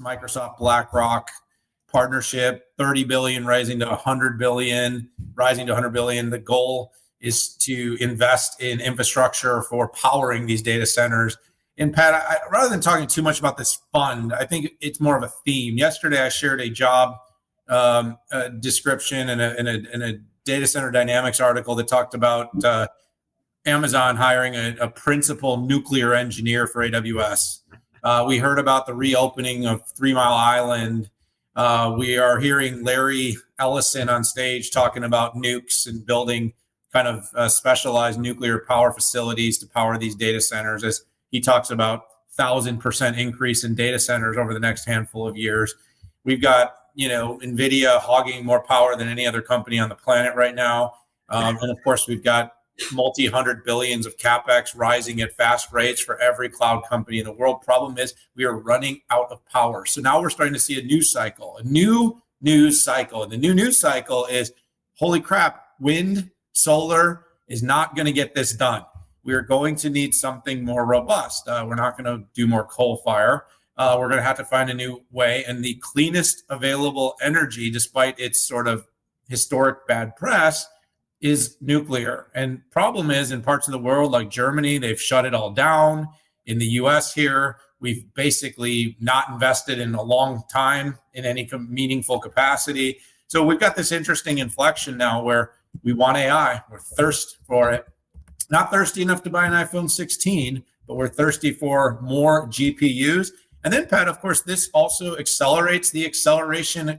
Microsoft, BlackRock partnership, 30 billion rising to 100 billion, rising to 100 billion. The goal is to invest in infrastructure for powering these data centers. And Pat, rather than talking too much about this fund, I think it's more of a theme. Yesterday, I shared a job description in a data center dynamics article that talked about Amazon hiring a principal nuclear engineer for AWS. We heard about the reopening of 3 Mile Island. We are hearing Larry Ellison on stage talking about nukes and building kind of specialized nuclear power facilities to power these data centers, as he talks about 1,000% increase in data centers over the next handful of years. We've got, NVIDIA hogging more power than any other company on the planet right now. And of course, we've got multi-hundred billions of CapEx rising at fast rates for every cloud company in the world. Problem is we are running out of power. So now we're starting to see a news cycle. And the new news cycle is, holy crap, wind, solar is not going to get this done. We're going to need something more robust. We're not going to do more coal fire. We're going to have to find a new way. And the cleanest available energy, despite its sort of historic bad press, is nuclear. And problem is, in parts of the world like Germany, they've shut it all down. In the US here, we've basically not invested in a long time in any meaningful capacity. So we've got this interesting inflection now where we want AI. We're thirsty for it. Not thirsty enough to buy an iPhone 16, but we're thirsty for more GPUs. And then, Pat, of course, this also accelerates the accelerator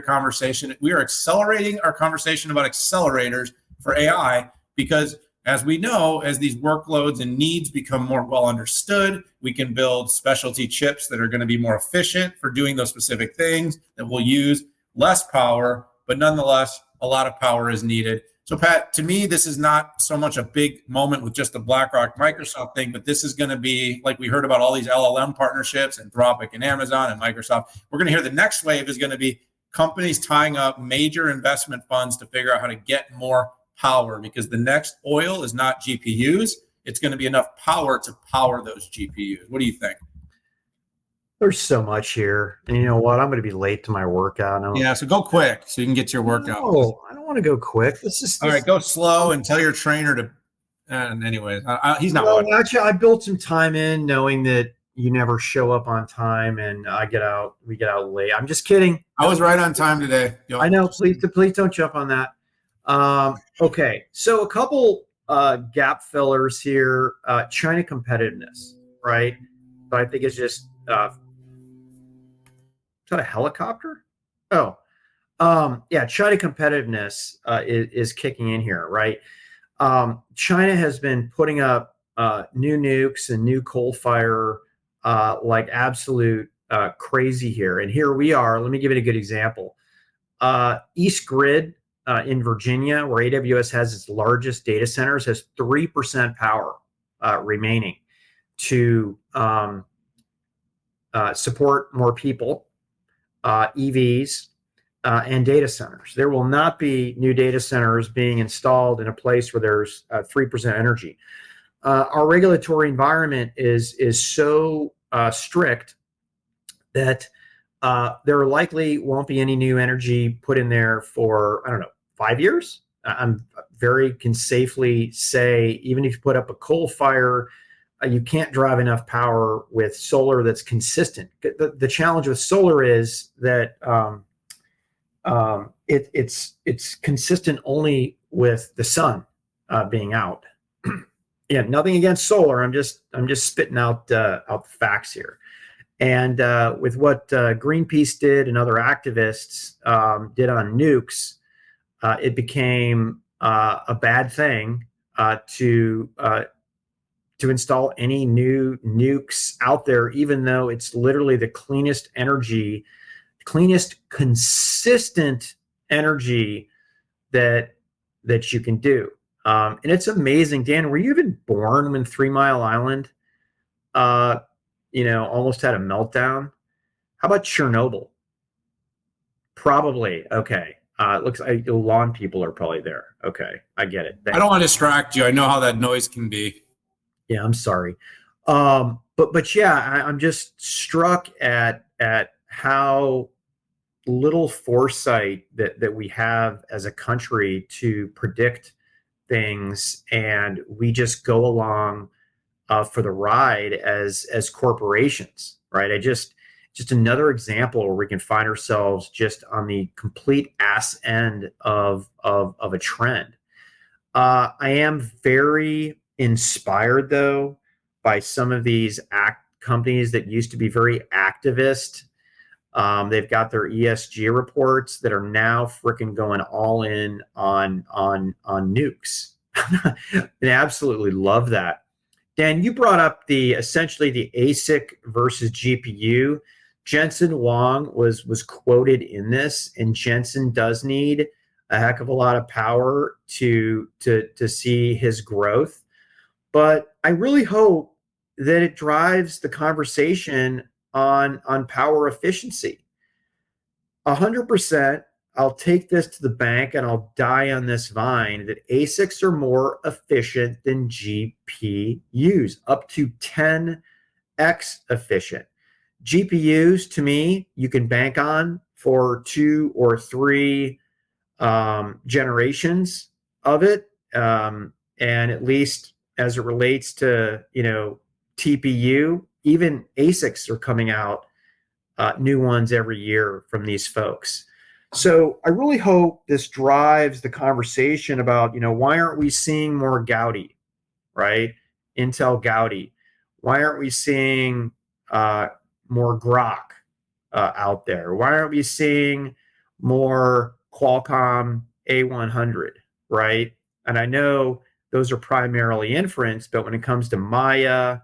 conversation. We are accelerating our conversation about accelerators for AI because, as we know, as these workloads and needs become more well understood, we can build specialty chips that are going to be more efficient for doing those specific things that will use less power, but nonetheless, a lot of power is needed. So, Pat, to me, this is not so much a big moment with just the BlackRock Microsoft thing, but this is going to be, like we heard about all these LLM partnerships, Anthropic and Amazon and Microsoft. We're going to hear the next wave is going to be companies tying up major investment funds to figure out how to get more power, because the next oil is not GPUs. It's going to be enough power to power those GPUs. What do you think? There's so much here. And you know what? I'm going to be late to my workout. Yeah, so go quick so you can get to your workout. No, I don't want to go quick. All right, go slow and tell your trainer to. And anyways, he's not. Well, actually, I built some time in knowing that you never show up on time, and we get out late. I'm just kidding. I was right on time today. I know. Please don't jump on that. Okay, so a couple gap fillers here. China competitiveness, right? But I think it's just. Is that a helicopter? Oh, yeah. China competitiveness is kicking in here, right? China has been putting up new nukes and new coal fire like absolute crazy here. And here we are. Let me give it a good example. East Grid in Virginia, where AWS has its largest data centers, has 3% power remaining to support more people, EVs, and data centers. There will not be new data centers being installed in a place where there's 3% energy. Our regulatory environment is so strict that there likely won't be any new energy put in there for, 5 years. Can safely say, even if you put up a coal fire, you can't drive enough power with solar that's consistent. The challenge with solar is that it's consistent only with the sun being out. Yeah, nothing against solar. I'm just spitting out the facts here. And with what Greenpeace did and other activists did on nukes, it became a bad thing to install any new nukes out there, even though it's literally the cleanest energy, cleanest consistent energy that you can do. And it's amazing. Dan, were you even born when 3 Mile Island, almost had a meltdown? How about Chernobyl? Probably. Okay. It looks like lawn people are probably there. Okay. I get it. I don't want to distract you. I know how that noise can be. Yeah, I'm sorry. but yeah, I'm just struck at how little foresight that we have as a country to predict things, and we just go along for the ride as corporations, right? Just another example where we can find ourselves just on the complete ass end of a trend. I am very inspired though by some of these companies that used to be very activist. They've got their ESG reports that are now freaking going all in on nukes. I absolutely love that. Dan, you brought up essentially the ASIC versus GPU. Jensen Huang was quoted in this, and Jensen does need a heck of a lot of power to see his growth. But I really hope that it drives the conversation on power efficiency. 100%, I'll take this to the bank and I'll die on this vine that ASICs are more efficient than GPUs, up to 10x efficient. GPUs, to me, you can bank on for 2 or 3 generations of it. And at least as it relates to, TPU, even ASICs are coming out new ones every year from these folks. So I really hope this drives the conversation about, why aren't we seeing more Gaudi, right? Intel Gaudi. Why aren't we seeing more Grok out there? Why aren't we seeing more Qualcomm A100, right? And I know those are primarily inference, but when it comes to Maya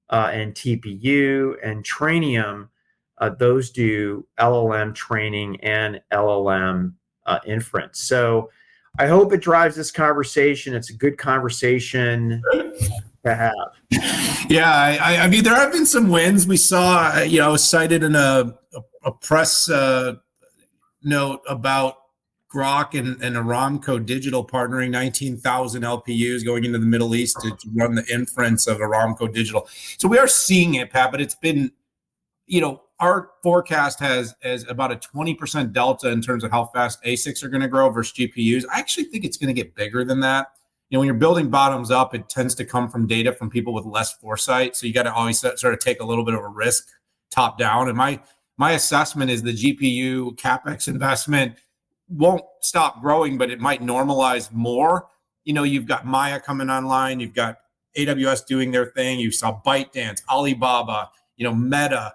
and TPU and Trainium, those do LLM training and LLM inference. So I hope it drives this conversation. It's a good conversation to have. Yeah, I mean, there have been some wins. We saw, cited in a press note about Grok and Aramco Digital partnering 19,000 LPUs going into the Middle East to run the inference of Aramco Digital. So we are seeing it, Pat, but it's been, our forecast has about a 20% delta in terms of how fast ASICs are going to grow versus GPUs. I actually think it's going to get bigger than that. When you're building bottoms up, it tends to come from data from people with less foresight. So you got to always sort of take a little bit of a risk top down. And my assessment is the GPU CapEx investment won't stop growing, but it might normalize more. You've got Maya coming online. You've got AWS doing their thing. You saw ByteDance, Alibaba, Meta.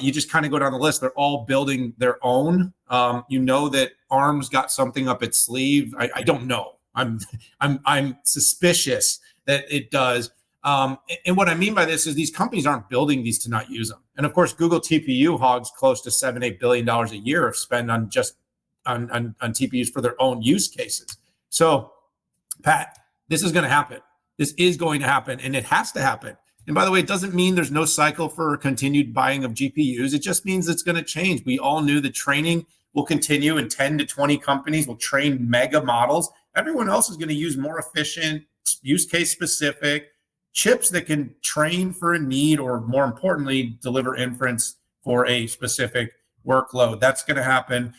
You just kind of go down the list. They're all building their own. That ARM's got something up its sleeve. I don't know. I'm suspicious that it does. And what I mean by this is these companies aren't building these to not use them. And of course, Google TPU hogs close to $7-8 billion a year of spend on just on TPUs for their own use cases. So, Pat, this is going to happen. This is going to happen, and it has to happen. And by the way, it doesn't mean there's no cycle for continued buying of GPUs. It just means it's going to change. We all knew the training will continue, and 10 to 20 companies will train mega models. Everyone else is going to use more efficient, use case specific chips that can train for a need, or more importantly, deliver inference for a specific workload. That's going to happen.